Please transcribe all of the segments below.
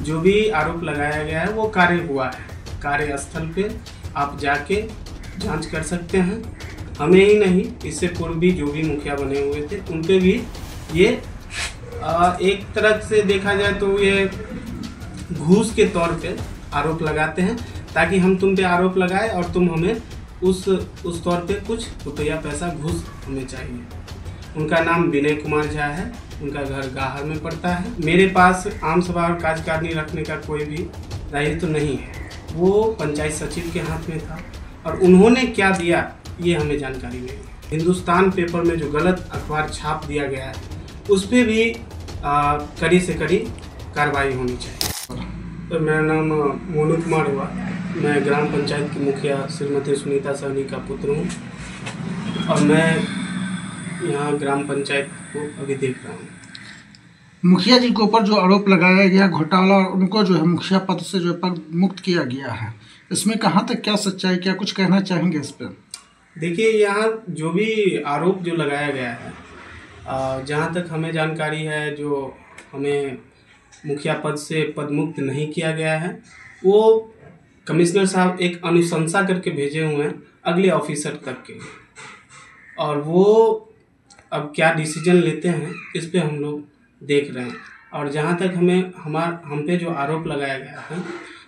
जो भी आरोप लगाया गया है वो कार्य हुआ है। कार्यस्थल पे आप जाके जांच कर सकते हैं। हमें ही नहीं, इससे पूर्व भी जो भी मुखिया बने हुए थे उन पे भी ये एक तरह से देखा जाए तो ये घूस के तौर पे आरोप लगाते हैं, ताकि हम तुम पे आरोप लगाए और तुम हमें उस तौर पे कुछ रुपया पैसा घूस हमें चाहिए। उनका नाम विनय कुमार झा है, उनका घर गाहर में पड़ता है। मेरे पास आम सभा और कार्यकारिणी रखने का कोई भी दायित्व नहीं है, वो पंचायत सचिव के हाथ में था और उन्होंने क्या दिया ये हमें जानकारी नहीं है। हिंदुस्तान पेपर में जो गलत अखबार छाप दिया गया है उस पर भी कड़ी से कड़ी कार्रवाई होनी चाहिए। तो मेरा नाम मोनू कुमार हुआ, मैं ग्राम पंचायत की मुखिया श्रीमती सुनीता सहनी का पुत्र हूँ और मैं यहाँ ग्राम पंचायत को अभी देख रहा हूँ। मुखिया जी के ऊपर जो आरोप लगाया गया घोटाला और उनको जो है मुखिया पद से जो पद मुक्त किया गया है, इसमें कहाँ तक क्या सच्चाई, क्या कुछ कहना चाहेंगे इस पर? देखिए, यहाँ जो भी आरोप जो लगाया गया है, जहाँ तक हमें जानकारी है, जो हमें मुखिया पद से पद मुक्त नहीं किया गया है, वो कमिश्नर साहब एक अनुशंसा करके भेजे हुए हैं अगले ऑफिसर तक के, और वो अब क्या डिसीजन लेते हैं इस पे हम लोग देख रहे हैं। और जहाँ तक हम पे जो आरोप लगाया गया है,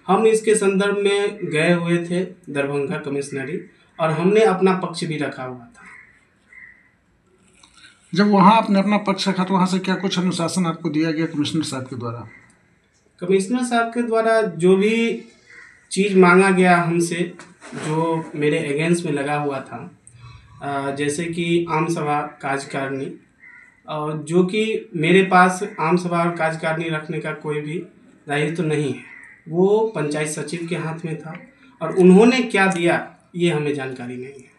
हम इसके संदर्भ में गए हुए थे दरभंगा कमिश्नरी और हमने अपना पक्ष भी रखा हुआ था। जब वहाँ आपने अपना पक्ष रखा तो वहाँ से क्या कुछ अनुशासन आपको दिया गया कमिश्नर साहब के द्वारा? कमिश्नर साहब के द्वारा जो भी चीज़ मांगा गया हमसे, जो मेरे अगेंस्ट में लगा हुआ था, जैसे कि आम सभा कार्यकारिणी, और जो कि मेरे पास आम सभा और कार्यकारिणी रखने का कोई भी दायित्व नहीं है, वो पंचायत सचिव के हाथ में था और उन्होंने क्या दिया ये हमें जानकारी नहीं है।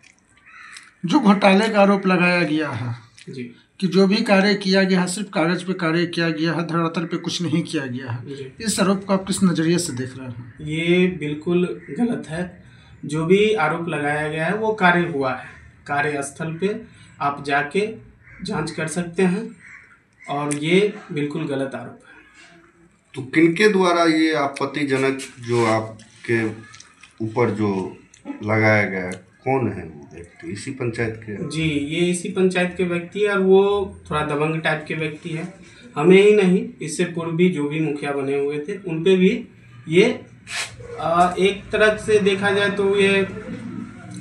जो घोटाले का आरोप लगाया गया है जी, कि जो भी कार्य किया गया है सिर्फ कागज पे कार्य किया गया है, धरातल पे कुछ नहीं किया गया है, इस आरोप को आप किस नज़रिए से देख रहे हैं? ये बिल्कुल गलत है। जो भी आरोप लगाया गया है वो कार्य हुआ है। कार्यस्थल पे आप जाके जांच कर सकते हैं और ये बिल्कुल गलत आरोप है। तो किनके द्वारा ये आपत्तिजनक जो आपके ऊपर जो लगाया गया है, कौन है वो व्यक्ति? इसी पंचायत के? जी, ये इसी पंचायत के व्यक्ति है और वो थोड़ा दबंग टाइप के व्यक्ति है। हमें ही नहीं, इससे पूर्व भी जो भी मुखिया बने हुए थे उन पे भी ये एक तरह से देखा जाए तो ये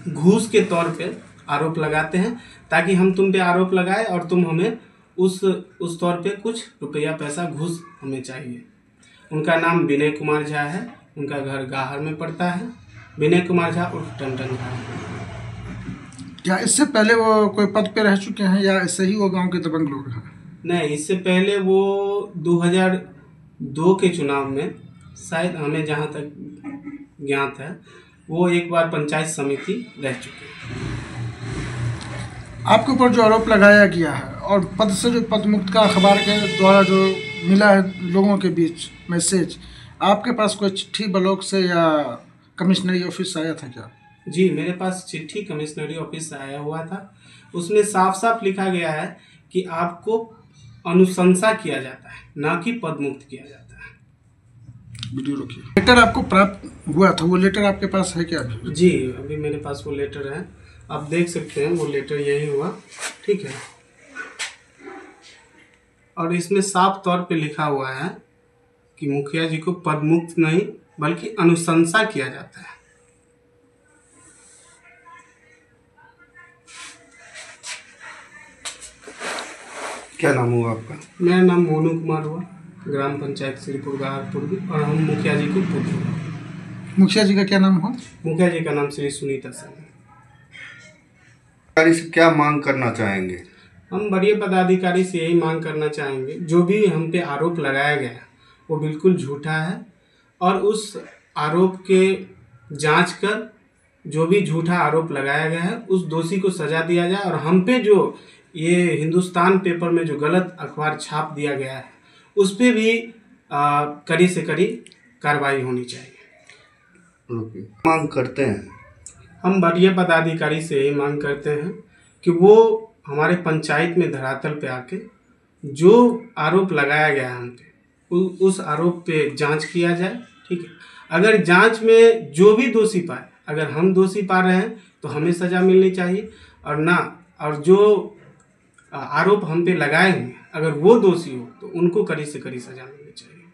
घूस के तौर पे आरोप लगाते हैं, ताकि हम तुम पे आरोप लगाए और तुम हमें उस तौर पे कुछ रुपया पैसा घूस हमें चाहिए। उनका नाम विनय कुमार झा है, उनका घर गाहर में पड़ता है। विनय कुमार झा उर्फ टन झा। क्या इससे पहले वो कोई पद पे रह चुके हैं या ऐसे ही वो गांव के दबंग लोग हैं? नहीं, इससे पहले वो 2002 के चुनाव में शायद, हमें जहाँ तक ज्ञात है, वो एक बार पंचायत समिति रह चुके हैं। आपके ऊपर जो आरोप लगाया गया है और पद से जो पद मुक्त का अखबार के द्वारा जो मिला है लोगों के बीच मैसेज, आपके पास कोई चिट्ठी ब्लॉक से या कमिश्नरी ऑफिस से आया था क्या? जी, मेरे पास चिट्ठी कमिश्नरी ऑफिस से आया हुआ था। उसमें साफ साफ लिखा गया है कि आपको अनुशंसा किया जाता है, ना कि पद मुक्त किया जाता है। वीडियो रोकिए। लेटर आपको प्राप्त हुआ था, वो लेटर आपके पास है क्या अभी? जी, अभी मेरे पास वो लेटर है, आप देख सकते हैं। वो लेटर यही हुआ, ठीक है। और इसमें साफ तौर पे लिखा हुआ है कि मुखिया जी को पद मुक्त नहीं बल्कि अनुशंसा किया जाता है। क्या नाम हुआ आपका? मेरा नाम मोनू कुमार हुआ, ग्राम पंचायत श्रीपुर गाहरपुर, और हम मुखिया जी के पुत्र हुआ। मुखिया जी का क्या नाम हुआ? मुखिया जी का नाम श्री सुनीता सहनी। से क्या मांग करना चाहेंगे? हम वरीय पदाधिकारी से यही मांग करना चाहेंगे, जो भी हम पे आरोप लगाया गया वो बिल्कुल झूठा है और उस आरोप के जांच कर जो भी झूठा आरोप लगाया गया है उस दोषी को सजा दिया जाए, और हम पे जो ये हिंदुस्तान पेपर में जो गलत अखबार छाप दिया गया है उस पे भी कड़ी से कड़ी कार्रवाई होनी चाहिए। मांग करते हैं हम वरीय पदाधिकारी से यही मांग करते हैं कि वो हमारे पंचायत में धरातल पे आके जो आरोप लगाया गया है हम पे उस आरोप पे जांच किया जाए। ठीक है, अगर जांच में जो भी दोषी पाए, अगर हम दोषी पा रहे हैं तो हमें सज़ा मिलनी चाहिए, और जो आरोप हम पे लगाए हुए अगर वो दोषी हो तो उनको कड़ी से कड़ी सज़ा मिलनी चाहिए।